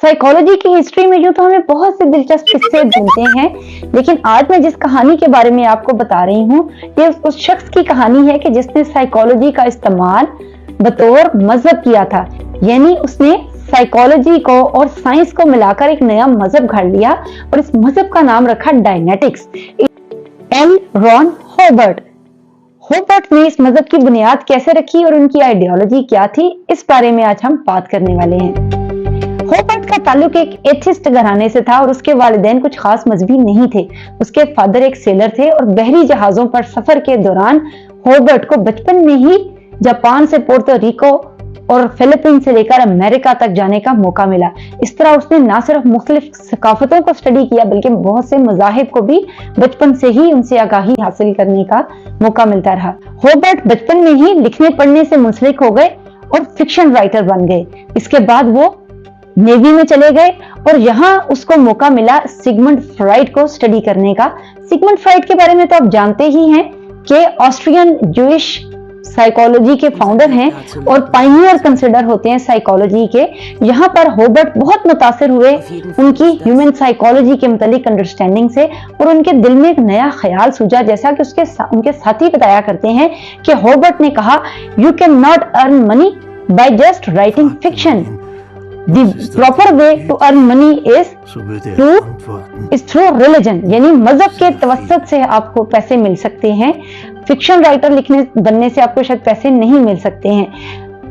Psychology की history में यूं तो हमें बहुत से दिलचस्प किस्से मिलते हैं, लेकिन आज मैं जिस कहानी के बारे में आपको बता रही हूँ, ये उस शख्स की कहानी है कि जिसने साइकोलॉजी का इस्तेमाल बतौर मजहब किया था। यानी उसने साइकोलॉजी को और साइंस को मिलाकर एक नया मजहब गढ़ लिया और इस मजहब का नाम रखा डायनेटिक्स। एल रॉन हॉबर्ट ने इस मजहब की बुनियाद कैसे रखी और उनकी आइडियोलॉजी क्या थी, इस बारे में आज हम बात करने वाले हैं। हॉबर्ट का ताल्लुक एक एथिस्ट घराने से था और उसके वालिदैन कुछ खास मजहबी नहीं थे। उसके फादर एक सेलर थे और बहरी जहाजों पर सफर के दौरान हॉबर्ट को बचपन में ही जापान से पोर्टो रिको और फिलीपीन से लेकर अमेरिका तक जाने का मौका मिला। इस तरह उसने न सिर्फ मुख्तलिफ सकाफतों को स्टडी किया, बल्कि बहुत से मज़ाहिब को भी बचपन से ही उनसे आगाही हासिल करने का मौका मिलता रहा। हॉबर्ट बचपन में ही लिखने पढ़ने से मुंसलिक हो गए और फिक्शन राइटर बन गए। इसके बाद वो नेवी में चले गए और यहाँ उसको मौका मिला सिगमंड फ्राइड को स्टडी करने का। सिगमंड फ्राइड के बारे में तो आप जानते ही हैं कि ऑस्ट्रियन जूइश साइकोलॉजी के फाउंडर हैं और पायनियर कंसिडर होते हैं साइकोलॉजी के। यहाँ पर हॉबर्ट बहुत मुतासिर हुए उनकी ह्यूमन साइकोलॉजी के मुतालिक अंडरस्टैंडिंग से और उनके दिल में एक नया ख्याल सूझा। जैसा कि उनके साथी बताया करते हैं कि हॉबर्ट ने कहा, you can not earn money by just writing fiction. The proper way to earn money is through religion, यानी मजहब के तवस्सुत से आपको पैसे मिल सकते हैं। फिक्शन राइटर बनने से आपको शायद पैसे नहीं मिल सकते हैं।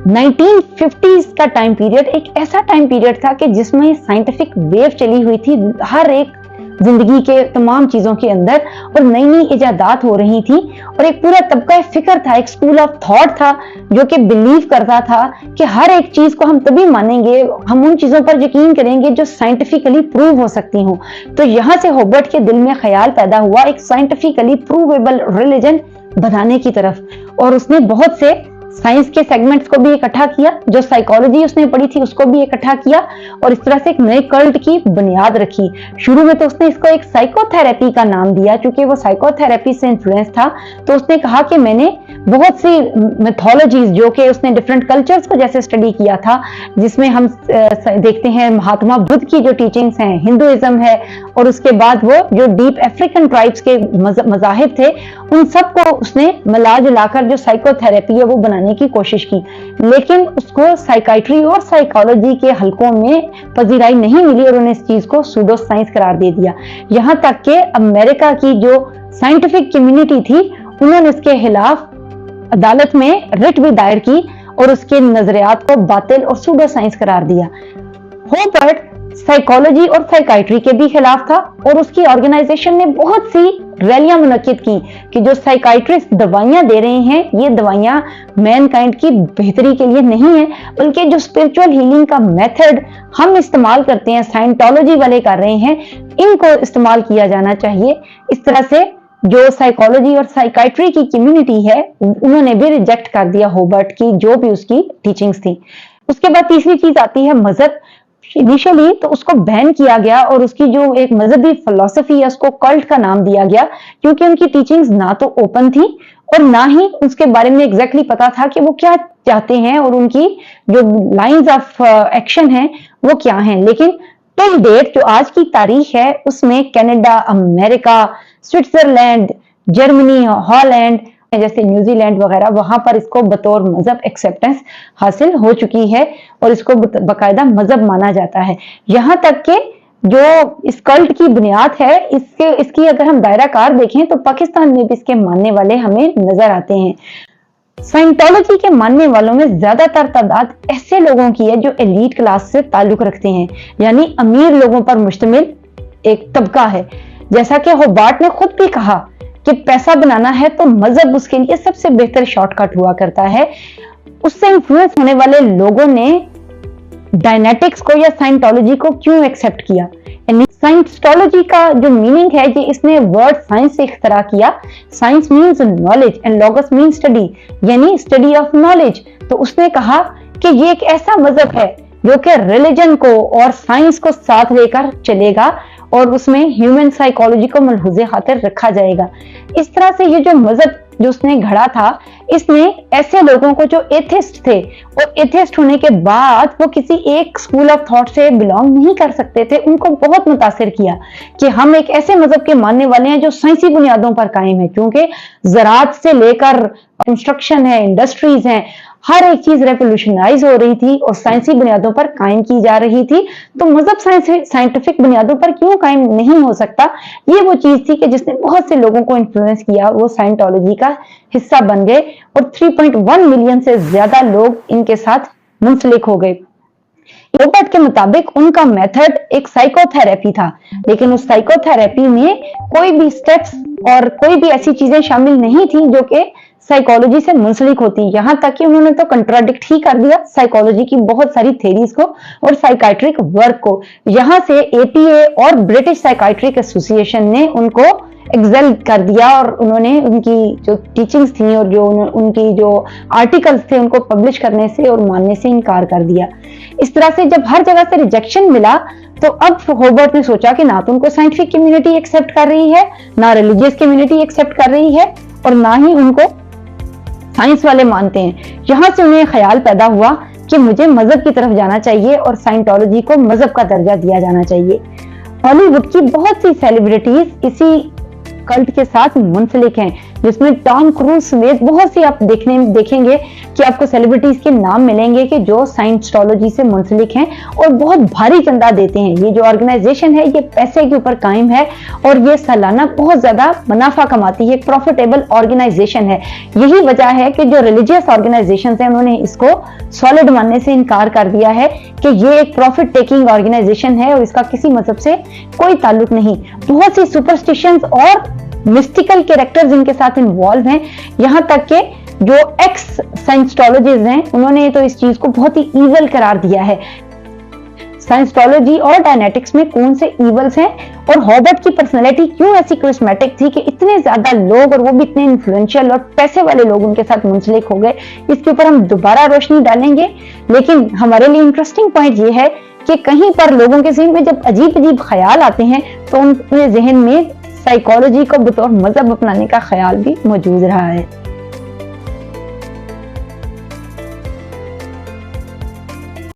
1950s का टाइम पीरियड एक ऐसा टाइम पीरियड था कि जिसमें साइंटिफिक वेव चली हुई थी हर एक जिंदगी के तमाम चीजों के अंदर और नई नई इजादात हो रही थी और एक पूरा तबका फिक्र था, एक स्कूल ऑफ थॉट था जो कि बिलीव करता था कि हर एक चीज को हम तभी मानेंगे, हम उन चीजों पर यकीन करेंगे जो साइंटिफिकली प्रूव हो सकती हो। तो यहाँ से हॉबर्ट के दिल में ख्याल पैदा हुआ एक साइंटिफिकली प्रूवेबल रिलीजन बनाने की तरफ और उसने बहुत से साइंस के सेगमेंट्स को भी इकट्ठा किया, जो साइकोलॉजी उसने पढ़ी थी उसको भी इकट्ठा किया और इस तरह से एक नए कल्ट की बुनियाद रखी। शुरू में तो उसने इसको एक साइकोथेरेपी का नाम दिया, क्योंकि वो साइकोथेरेपी से इन्फ्लुएंस था। तो उसने कहा कि मैंने बहुत सी मेथोलॉजीज जो कि उसने डिफरेंट कल्चर्स को जैसे स्टडी किया था, जिसमें हम देखते हैं महात्मा बुद्ध की जो टीचिंग्स हैं, हिंदुइज्म है और उसके बाद वो जो डीप अफ्रीकन ट्राइब्स के मज़ाहिब थे, उन सबको उसने मिला जुलाकर जो साइकोथेरेपी है वो बनाने की कोशिश की। लेकिन उसको साइकाइट्री और साइकोलॉजी के हलकों में पजीराई नहीं मिली और उन्हें इस चीज को सूडो साइंस करार दे दिया। यहां तक कि अमेरिका की जो साइंटिफिक कम्युनिटी थी उन्होंने इसके खिलाफ अदालत में रिट भी दायर की और उसके नजरियात को बातिल और सूडो साइंस करार दिया। हॉबर्ट साइकोलॉजी और साइकाइट्री के भी खिलाफ था और उसकी ऑर्गेनाइजेशन ने बहुत सी रैलियां मुनक्किद की कि जो साइकाइट्रिस्ट दवाइयां दे रहे हैं ये दवाइयां मैनकाइंड की बेहतरी के लिए नहीं है, बल्कि जो स्पिरिचुअल हीलिंग का मेथड हम इस्तेमाल करते हैं, साइंटोलॉजी वाले कर रहे हैं, इनको इस्तेमाल किया जाना चाहिए। इस तरह से जो साइकोलॉजी और साइकाइट्री की कम्युनिटी है उन्होंने भी रिजेक्ट कर दिया हॉबर्ट की जो भी उसकी टीचिंग्स थी। उसके बाद तीसरी चीज आती है मजहब। इनिशियली तो उसको बैन किया गया और उसकी जो एक मजहबी फिलॉसफी है उसको कल्ट का नाम दिया गया, क्योंकि उनकी टीचिंग्स ना तो ओपन थी और ना ही उसके बारे में एग्जैक्टली पता था कि वो क्या चाहते हैं और उनकी जो लाइंस ऑफ एक्शन है वो क्या हैं। लेकिन टिल डेट जो आज की तारीख है उसमें Canada, America, Switzerland, Germany, Holland जैसे न्यूजीलैंड वगैरह, वहां पर इसको बतौर मजहब एक्सेप्टेंस हासिल हो चुकी है और इसको बकायदा मजहब माना जाता है। यहां तक कि जो इस कल्ट की बुनियाद है इसकी अगर हम दायरा कार देखें तो पाकिस्तान में भी इसके मानने वाले हमें नजर आते हैं। साइंटोलॉजी के मानने वालों में ज्यादातर तादाद ऐसे लोगों की है जो एलीट क्लास से ताल्लुक रखते हैं, यानी अमीर लोगों पर मुश्तमिल एक तबका है। जैसा कि हॉबर्ट ने खुद भी कहा कि पैसा बनाना है तो मजहब उसके लिए सबसे बेहतर शॉर्टकट हुआ करता है। उससे इन्फ्लुएंस होने वाले लोगों ने डायनेटिक्स को या साइंटोलॉजी को क्यों एक्सेप्ट किया? साइंटोलॉजी का जो मीनिंग है जी इसने वर्ड साइंस से इख्तरा किया। Science means knowledge and logos means study, यानी स्टडी ऑफ नॉलेज। तो उसने कहा कि ये एक ऐसा मजहब है जो कि रिलीजन को और साइंस को साथ लेकर चलेगा और उसमें ह्यूमन साइकोलॉजी को मलहूज़े खातिर रखा जाएगा। इस तरह से ये जो मजहब जो उसने घड़ा था, इसने ऐसे लोगों को जो एथिस्ट थे और एथिस्ट होने के बाद वो किसी एक स्कूल ऑफ थॉट से बिलोंग नहीं कर सकते थे, उनको बहुत मुतासिर किया कि हम एक ऐसे मजहब के मानने वाले हैं जो साइंसी बुनियादों पर कायम है, क्योंकि ज़राअत से लेकर कंस्ट्रक्शन है, इंडस्ट्रीज हैं, हर एक चीज रेवोल्यूशनाइज हो रही थी और साइंसी बुनियादों पर कायम की जा रही थी। तो मजहब साइंटिफिक बुनियादों पर क्यों कायम नहीं हो सकता? ये वो चीज थी कि जिसने बहुत से लोगों को इन्फ्लुएंस किया, वो साइंटोलॉजी का हिस्सा बन गए और 3.1 मिलियन से ज्यादा लोग इनके साथ मुंसलिक हो गए। रोबर्ट के मुताबिक उनका मेथड एक साइकोथेरेपी था, लेकिन उस साइकोथेरेपी में कोई भी स्टेप्स और कोई भी ऐसी चीजें शामिल नहीं थी जो कि साइकोलॉजी से मुंसलिक होती। यहां तक कि उन्होंने तो कंट्राडिक्ट ही कर दिया साइकोलॉजी की बहुत सारी थ्योरीज को और साइकाइट्रिक वर्क को। यहां से एपीए और ब्रिटिश साइकाइट्रिक एसोसिएशन ने उनको एक्सेल कर दिया और उन्होंने उनकी जो टीचिंग्स थी और जो उनकी जो आर्टिकल्स थे उनको पब्लिश करने से और मानने से इनकार कर दिया। इस तरह से जब हर जगह से रिजेक्शन मिला तो अब हॉबर्ट ने सोचा कि ना तो उनको साइंटिफिक कम्युनिटी एक्सेप्ट कर रही है, ना रिलीजियस कम्युनिटी एक्सेप्ट कर रही है और ना ही उनको साइंस वाले मानते हैं। यहां से उन्हें ख्याल पैदा हुआ कि मुझे मजहब की तरफ जाना चाहिए और साइंटोलॉजी को मजहब का दर्जा दिया जाना चाहिए। हॉलीवुड की बहुत सी सेलिब्रिटीज इसी कल्ट के साथ मुंसलिक हैं, जिसमें टॉम क्रूज समेत बहुत सी आप देखेंगे कि आपको सेलिब्रिटीज के नाम मिलेंगे कि जो साइंटोलॉजी से मुंसलिक हैं और बहुत भारी चंदा देते हैं। ये जो ऑर्गेनाइजेशन है ये पैसे के ऊपर कायम है और ये सालाना बहुत ज्यादा मुनाफा कमाती है, एक प्रॉफिटेबल ऑर्गेनाइजेशन है। यही वजह है कि जो रिलीजियस ऑर्गेनाइजेशन है उन्होंने इसको सॉलिड मानने से इनकार कर दिया है कि ये एक प्रॉफिट टेकिंग ऑर्गेनाइजेशन है और इसका किसी मजहब से कोई ताल्लुक नहीं। बहुत सी सुपरस्टिशंस और मिस्टिकल कैरेक्टर्स इनके साथ इन्वॉल्व हैं। यहां तक कि जो एक्स साइंटोलॉजिस्ट हैं उन्होंने तो इस चीज को बहुत ही ईवल करार दिया है। साइंटोलॉजी और डायनेटिक्स में कौन से ईवल्स हैं और हॉबर्ट की पर्सनैलिटी क्यों ऐसी क्रिस्मेटिक थी कि इतने ज्यादा लोग और वो भी इतने इन्फ्लुएंशियल और पैसे वाले लोग उनके साथ मुंसलिक हो गए, इसके ऊपर हम दोबारा रोशनी डालेंगे। लेकिन हमारे लिए इंटरेस्टिंग पॉइंट ये है कि कहीं पर लोगों के ज़हन में जब अजीब अजीब ख्याल आते हैं तो उनके जहन में साइकोलॉजी को बतौर मजहब अपनाने का ख्याल भी मौजूद रहा है।